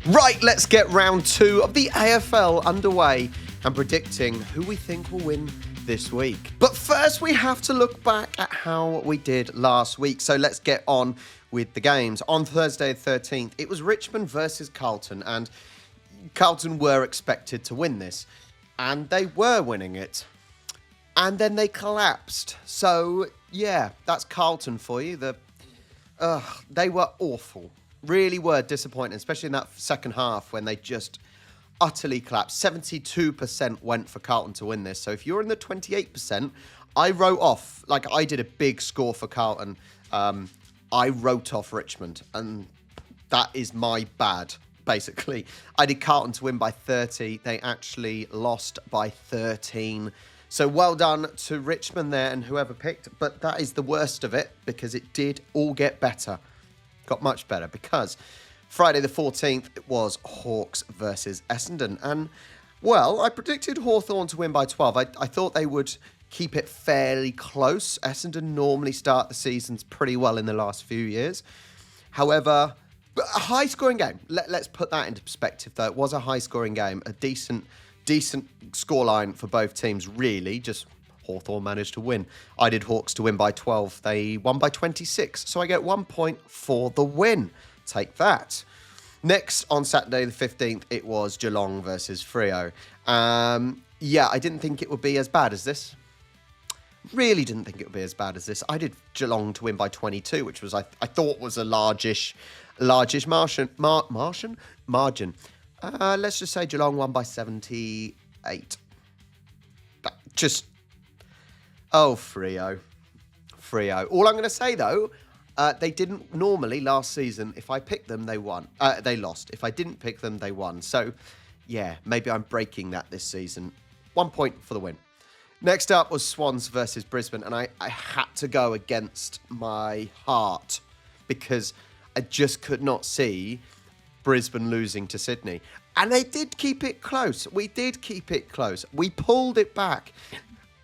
Right, let's get round 2 of the AFL underway and predicting who we think will win this week. But first, we have to look back at how we did last week. So let's get on with the games. On Thursday the 13th, it was Richmond versus Carlton, and Carlton were expected to win this, and they were winning it. And then they collapsed. So, yeah, that's Carlton for you. They were awful. Really were disappointing, especially in that second half when they just utterly collapsed. 72% went for Carlton to win this. So if you're in the 28%, I wrote off, like I did a big score for Carlton. I wrote off Richmond, and that is my bad, basically. I did Carlton to win by 30. They actually lost by 13. So well done to Richmond there and whoever picked. But that is the worst of it because it did all get better. Got much better because Friday the 14th, it was Hawks versus Essendon. And, well, I predicted Hawthorn to win by 12. I thought they would keep it fairly close. Essendon normally start the seasons pretty well in the last few years. However, a high-scoring game. Let's put that into perspective, though. It was a high-scoring game, a decent scoreline for both teams, really. Just Hawthorn managed to win. I did Hawks to win by 12. They won by 26. So I get 1 point for the win. Take that. Next, on Saturday the 15th, it was Geelong versus Freo. Yeah, I didn't think it would be as bad as this. Really didn't think it would be as bad as this. I did Geelong to win by 22, which was I thought was a largish margin. Let's just say Geelong won by 78. Freo. All I'm going to say, though, they didn't normally last season. If I picked them, they won. They lost. If I didn't pick them, they won. So, yeah, maybe I'm breaking that this season. 1 point for the win. Next up was Swans versus Brisbane, and I had to go against my heart because I just could not see Brisbane losing to Sydney. And they did keep it close. We did keep it close. We pulled it back.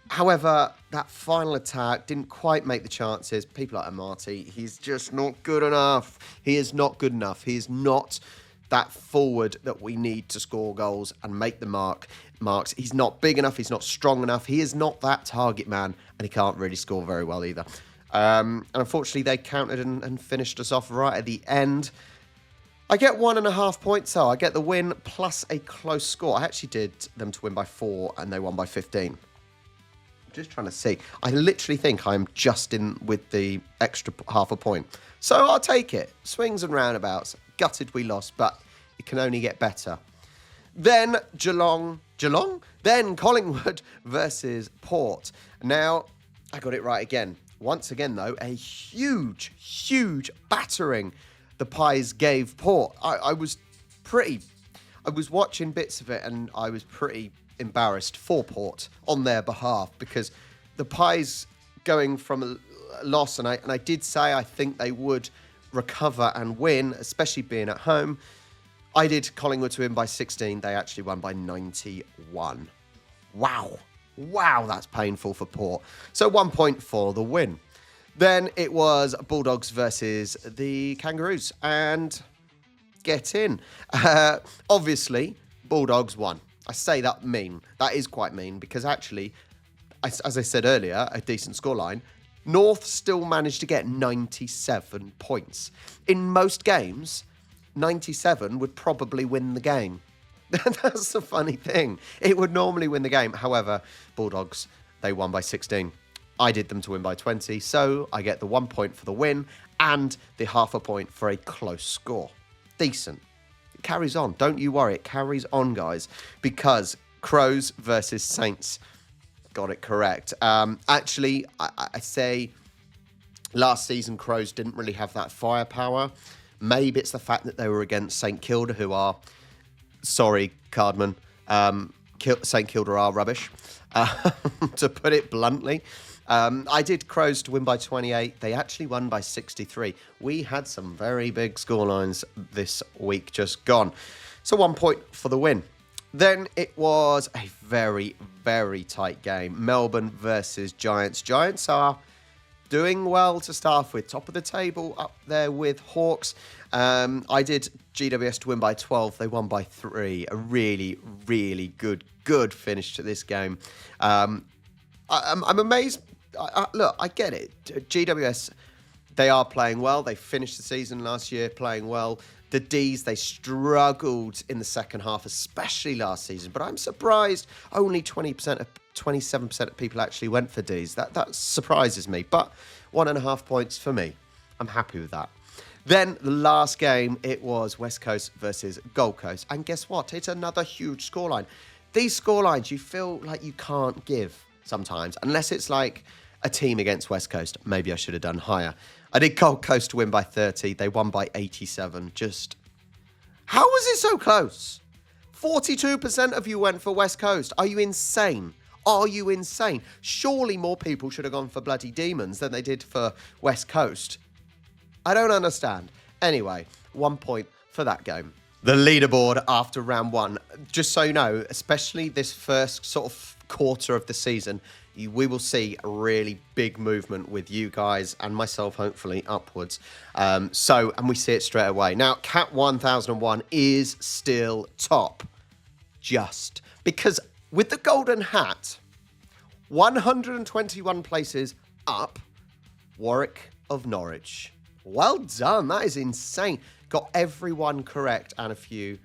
However, that final attack didn't quite make the chances. People like Amati, he's just not good enough. He is not good enough. He is not that forward that we need to score goals and make the marks. He's not big enough. He's not strong enough. He is not that target man, and he can't really score very well either. And unfortunately, they countered and finished us off right at the end. I get 1.5 points, so I get the win plus a close score. I actually did them to win by 4, and they won by 15. Just trying to see. I literally think I'm just in with the extra half a point. So I'll take it. Swings and roundabouts. Gutted we lost, but it can only get better. Then Geelong? Then Collingwood versus Port. Now, I got it right again. Once again, though, a huge battering the Pies gave Port. I was watching bits of it and I was pretty embarrassed for Port on their behalf because the Pies going from a loss, and I did say I think they would recover and win, especially being at home. I did Collingwood to win by 16. They actually won by 91. Wow, that's painful for Port. So 1 point for the win. Then it was Bulldogs versus the Kangaroos, and get in. Obviously, Bulldogs won. I say that mean. That is quite mean because actually, as I said earlier, a decent scoreline. North still managed to get 97 points. In most games, 97 would probably win the game. That's the funny thing. It would normally win the game. However, Bulldogs, they won by 16. I did them to win by 20, so I get the 1 point for the win and the half a point for a close score. Decent. Carries on. Don't you worry. It carries on, guys, because Crows versus Saints got it correct. Actually, I say last season Crows didn't really have that firepower. Maybe it's the fact that they were against St Kilda, who are, sorry, Cardman, St Kilda are rubbish, to put it bluntly. I did Crows to win by 28. They actually won by 63. We had some very big scorelines this week just gone. So 1 point for the win. Then it was a very, very tight game. Melbourne versus Giants. Giants are doing well to start with. Top of the table up there with Hawks. I did GWS to win by 12. They won by 3. A really, really good finish to this game. I'm amazed. Look, I get it. GWS, they are playing well. They finished the season last year playing well. The Ds, they struggled in the second half, especially last season. But I'm surprised only 27% of people actually went for Ds. That surprises me. But 1.5 points for me. I'm happy with that. Then the last game, it was West Coast versus Gold Coast. And guess what? It's another huge scoreline. These scorelines, you feel like you can't give sometimes, unless it's like a team against West Coast. Maybe I should have done higher. I did Gold Coast to win by 30. They won by 87. Just, how was it so close? 42% of you went for West Coast. Are you insane? Are you insane? Surely more people should have gone for bloody Demons than they did for West Coast. I don't understand. Anyway, 1 point for that game. The leaderboard after round 1. Just so you know, especially this first sort of quarter of the season, we will see a really big movement with you guys and myself, hopefully, upwards. And we see it straight away. Now, Cat 1001 is still top. Just because with the golden hat, 121 places up, Warwick of Norwich. Well done. That is insane. Got everyone correct and a few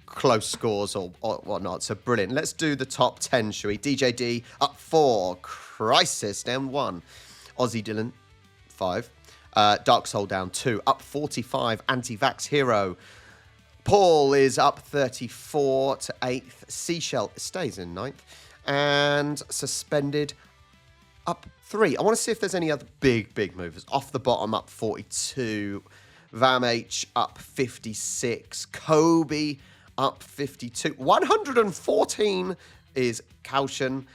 close scores or whatnot. So brilliant. Let's do the top 10, shall we? DJD up 4. Crisis down 1. Aussie Dylan 5. Dark Soul down 2. Up 45. Anti-Vax Hero. Paul is up 34 to 8th. Seashell stays in 9th. And Suspended up 3. I want to see if there's any other big movers. Off the bottom, up 42. Vam H up 56. Kobe up 52. 114 is Caution.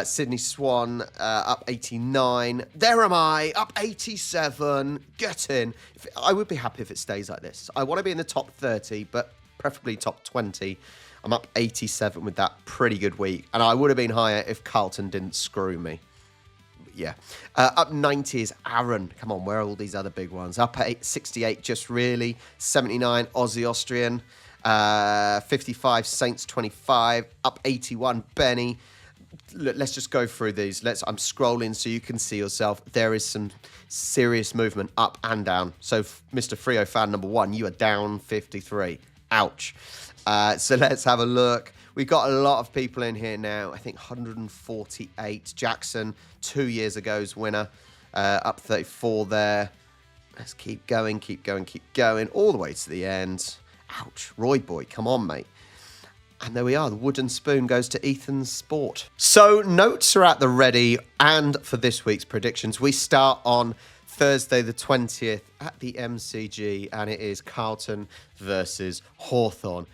Sydney Swan up 89. There am I, up 87. Get in. I would be happy if it stays like this. I want to be in the top 30, but preferably top 20. I'm up 87 with that pretty good week. And I would have been higher if Carlton didn't screw me. Yeah. Up 90 is Aaron. Come on, where are all these other big ones? Up 68, Just Really. 79, Aussie Austrian. 55, Saints 25. Up 81, Benny. Let's just go through these. I'm scrolling so you can see yourself. There is some serious movement up and down. So, Mr. Frio fan number 1, you are down 53. Ouch. So let's have a look. We've got a lot of people in here now. I think 148. Jackson, 2 years ago's winner. Up 34 there. Let's keep going. All the way to the end. Ouch. Roy boy, come on, mate. And there we are. The wooden spoon goes to Ethan's Sport. So notes are at the ready. And for this week's predictions, we start on Thursday the 20th at the MCG. And it is Carlton versus Hawthorn.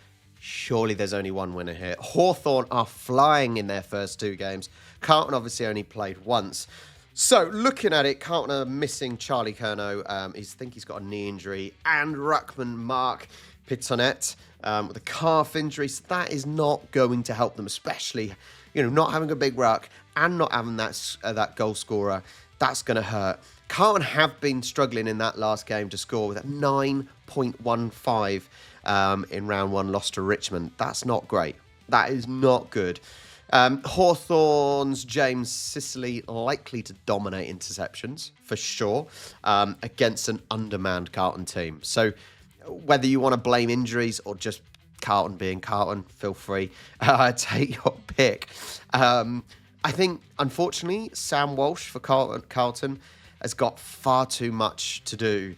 Surely there's only one winner here. Hawthorn are flying in their first 2 games. Carlton obviously only played once. So looking at it, Carlton are missing Charlie Curnow. I think he's got a knee injury. And ruckman Mark Pitonnet with a calf injury. So that is not going to help them, especially, not having a big ruck and not having that goal scorer. That's going to hurt. Carlton have been struggling in that last game to score with a 9.15 in round 1, lost to Richmond. That's not great. That is not good. Hawthorn's James Sicily likely to dominate interceptions, for sure, against an undermanned Carlton team. So whether you want to blame injuries or just Carlton being Carlton, feel free. Take your pick. I think, unfortunately, Sam Walsh for Carlton has got far too much to do.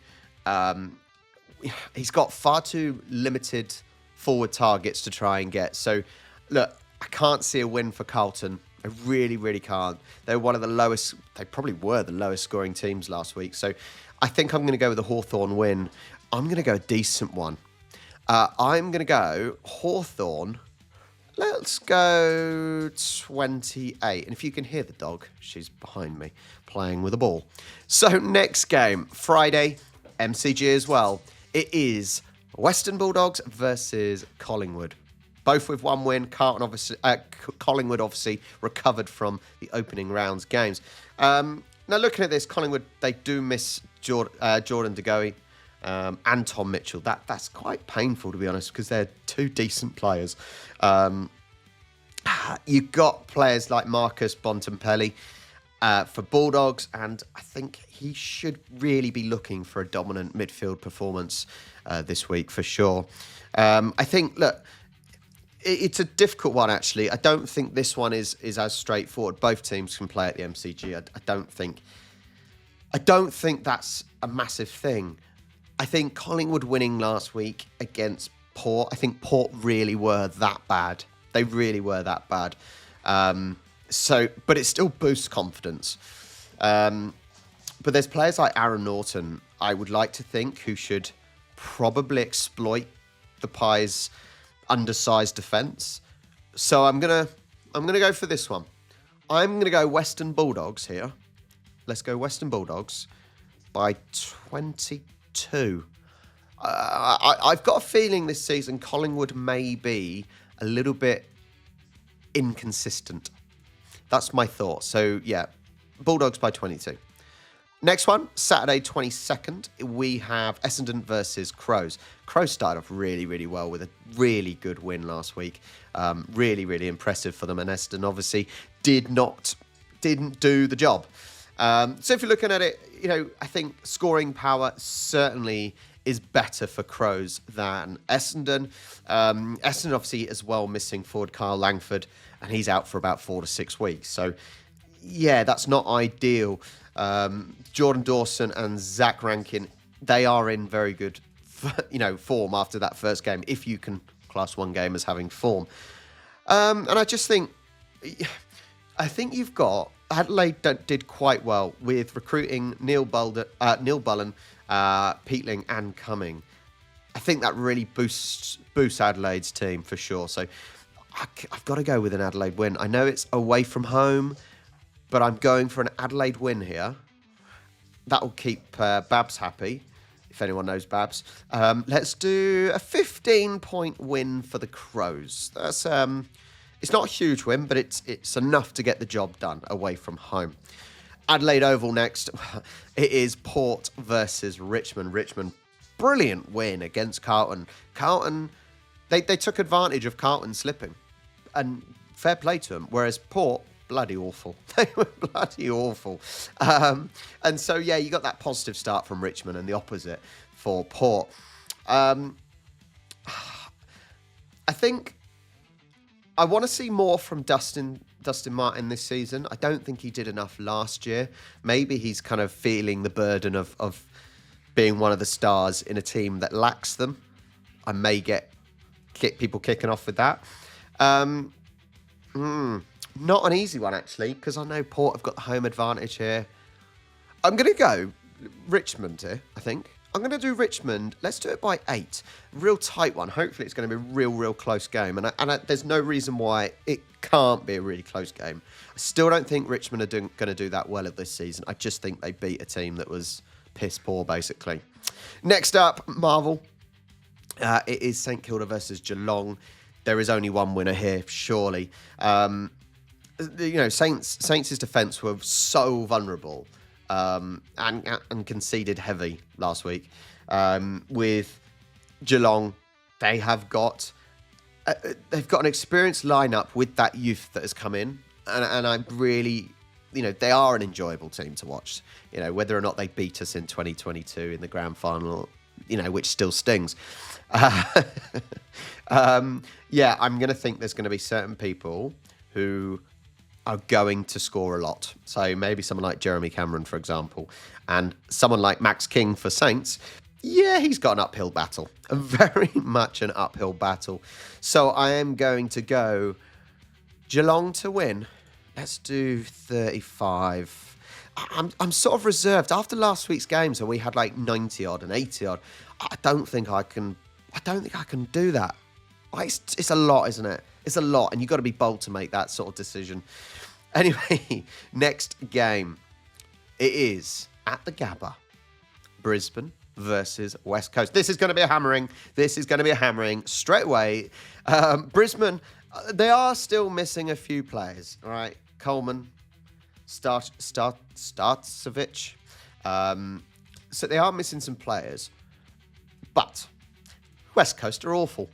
He's got far too limited forward targets to try and get. So, look, I can't see a win for Carlton. I really, really can't. They're one of the lowest, they probably were the lowest scoring teams last week. So, I think I'm going to go with the Hawthorn win. I'm going to go a decent one. I'm going to go Hawthorn. Let's go 28. And if you can hear the dog, she's behind me playing with a ball. So next game, Friday, MCG as well. It is Western Bulldogs versus Collingwood. Both with 1 win. Collingwood obviously recovered from the opening rounds games. Now, looking at this, Collingwood, they do miss Jordan De Goey and Tom Mitchell. That's quite painful, to be honest, because they're two decent players. You've got players like Marcus Bontempelli for Bulldogs, and I think he should really be looking for a dominant midfield performance this week for sure. I think, look, it's a difficult one, actually. I don't think this one is as straightforward. Both teams can play at the MCG. I don't think that's a massive thing. I think Collingwood winning last week against Port, I think Port really were that bad. They really were that bad. But it still boosts confidence. But there's players like Aaron Norton, I would like to think, who should probably exploit the Pies' undersized defence. So I'm gonna go for this one. I'm gonna go Western Bulldogs here. Let's go Western Bulldogs by 22. I've got a feeling this season Collingwood may be a little bit inconsistent. That's my thought. So, yeah, Bulldogs by 22. Next one, Saturday 22nd, we have Essendon versus Crows. Crows started off really, really well with a really good win last week. Really, really impressive for them. And Essendon obviously didn't do the job. So if you're looking at it, I think scoring power certainly is better for Crows than Essendon. Essendon obviously as well missing forward Kyle Langford, and he's out for about 4 to 6 weeks. So yeah, that's not ideal. Jordan Dawson and Zach Rankin, they are in very good, form after that first game, if you can class one game as having form. And I just think, you've got Adelaide did quite well with recruiting Neil Bullen, Peatling and Cumming. I think that really boosts Adelaide's team for sure. So I've got to go with an Adelaide win. I know it's away from home, but I'm going for an Adelaide win here. That will keep Babs happy, if anyone knows Babs. Let's do a 15-point win for the Crows. That's it's not a huge win, but it's enough to get the job done away from home. Adelaide Oval next. It is Port versus Richmond. Richmond, brilliant win against Carlton. Carlton, they took advantage of Carlton slipping, and fair play to them. Whereas Port, bloody awful. They were bloody awful. And so, yeah, you got that positive start from Richmond and the opposite for Port. I think I want to see more from Dustin Martin this season. I don't think he did enough last year. Maybe he's kind of feeling the burden of being one of the stars in a team that lacks them. I may get people kicking off with that. Not an easy one, actually, because I know Port have got the home advantage here. I'm going to go Richmond here, I think. I'm going to do Richmond. Let's do it by 8. Real tight one. Hopefully it's going to be a real close game. And there's no reason why it can't be a really close game. I still don't think Richmond are going to do that well at this season. I just think they beat a team that was piss poor, basically. Next up, Marvel. It is St Kilda versus Geelong. There is only one winner here, surely. Saints' defence were so vulnerable. And conceded heavy last week. With Geelong, they've got an experienced lineup with that youth that has come in, and I really, they are an enjoyable team to watch. Whether or not they beat us in 2022 in the grand final, which still stings. I'm going to think there's going to be certain people who are going to score a lot. So maybe someone like Jeremy Cameron, for example, and someone like Max King for Saints. Yeah, he's got an uphill battle, very much an uphill battle. So I am going to go Geelong to win. Let's do 35. I'm sort of reserved after last week's games where we had like 90 odd and 80 odd. I don't think I can do that. It's a lot, isn't it? It's a lot, and you've got to be bold to make that sort of decision. Anyway, next game. It is at the Gabba. Brisbane versus West Coast. This is going to be a hammering. Straight away. Brisbane, they are still missing a few players, all right? Coleman, Starcevic. So they are missing some players, but West Coast are awful.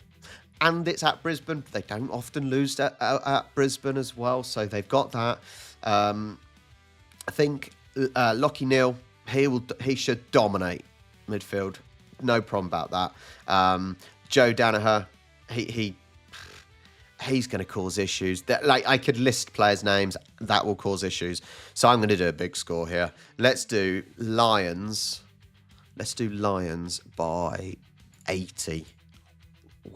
And it's at Brisbane. They don't often lose at Brisbane as well, so they've got that. I think Lockie Neal, he should dominate midfield. No problem about that. Joe Danaher, he's going to cause issues. I could list players' names that will cause issues. So I'm going to do a big score here. Let's do Lions. Let's do Lions by 80.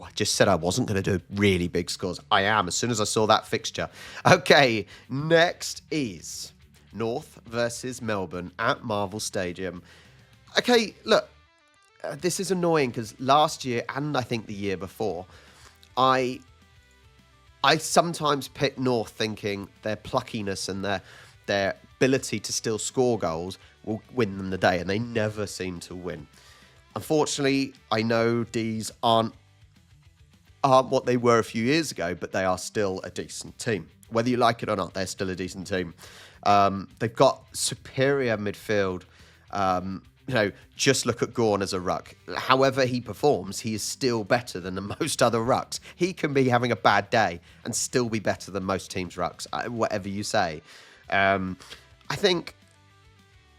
I just said I wasn't going to do really big scores. I am, as soon as I saw that fixture. Okay, next is North versus Melbourne at Marvel Stadium. Okay, look, this is annoying because last year and I think the year before, I sometimes pick North thinking their pluckiness and their ability to still score goals will win them the day, and they never seem to win. Unfortunately, I know D's aren't what they were a few years ago, but they are still a decent team. Whether you like it or not, they're still a decent team. They've got superior midfield. Just look at Gawn as a ruck. However he performs, he is still better than most other rucks. He can be having a bad day and still be better than most teams' rucks, whatever you say. I think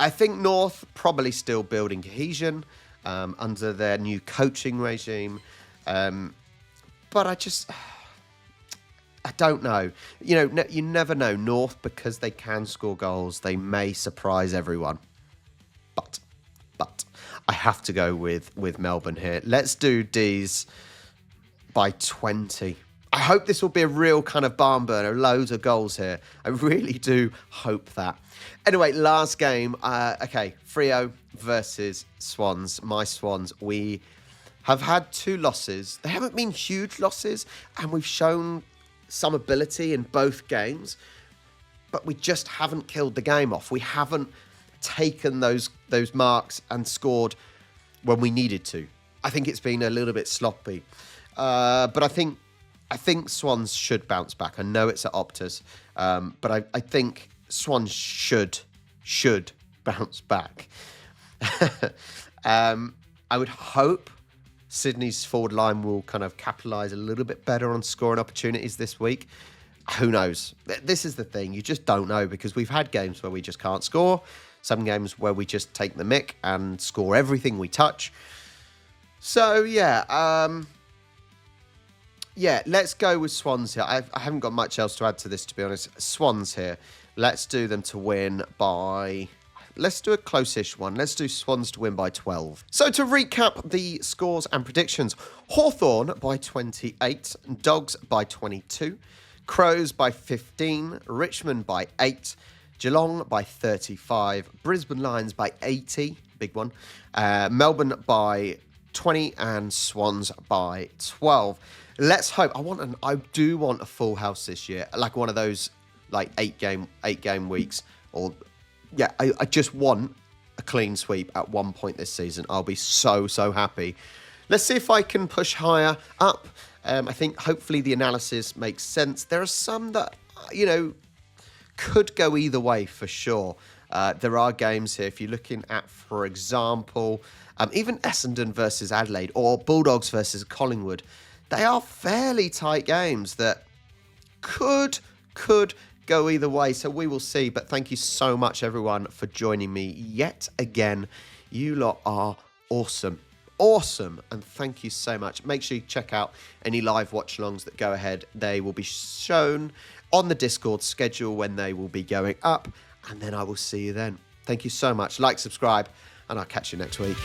North probably still building cohesion under their new coaching regime. But I don't know. You never know. North, because they can score goals, they may surprise everyone. But I have to go with Melbourne here. Let's do D's by 20. I hope this will be a real kind of barn burner. Loads of goals here. I really do hope that. Anyway, last game. Freo versus Swans. My Swans. We have had 2 losses. They haven't been huge losses, and we've shown some ability in both games, but we just haven't killed the game off. We haven't taken those marks and scored when we needed to. I think it's been a little bit sloppy. But I think Swans should bounce back. I know it's at Optus, but I think Swans should bounce back. I would hope Sydney's forward line will kind of capitalise a little bit better on scoring opportunities this week. Who knows? This is the thing. You just don't know, because we've had games where we just can't score. Some games where we just take the mick and score everything we touch. So, let's go with Swans here. I haven't got much else to add to this, to be honest. Swans here. Let's do them to win by... Let's do a close-ish one. Let's do Swans to win by 12. So to recap the scores and predictions, Hawthorn by 28, Dogs by 22, Crows by 15, Richmond by 8, Geelong by 35, Brisbane Lions by 80, big one, Melbourne by 20, and Swans by 12. Let's hope. I do want a full house this year, like one of those like eight game weeks, or I just want a clean sweep at one point this season. I'll be so happy. Let's see if I can push higher up. I think hopefully the analysis makes sense. There are some that, could go either way for sure. There are games here, if you're looking at, for example, even Essendon versus Adelaide or Bulldogs versus Collingwood. They are fairly tight games that could go either way, so we will see. But thank you so much, everyone, for joining me yet again. You lot are awesome, and thank you so much. Make sure you check out any live watch-alongs that go ahead. They will be shown on the Discord schedule when they will be going up, and then I will see you then. Thank you so much. Like, subscribe, and I'll catch you next week.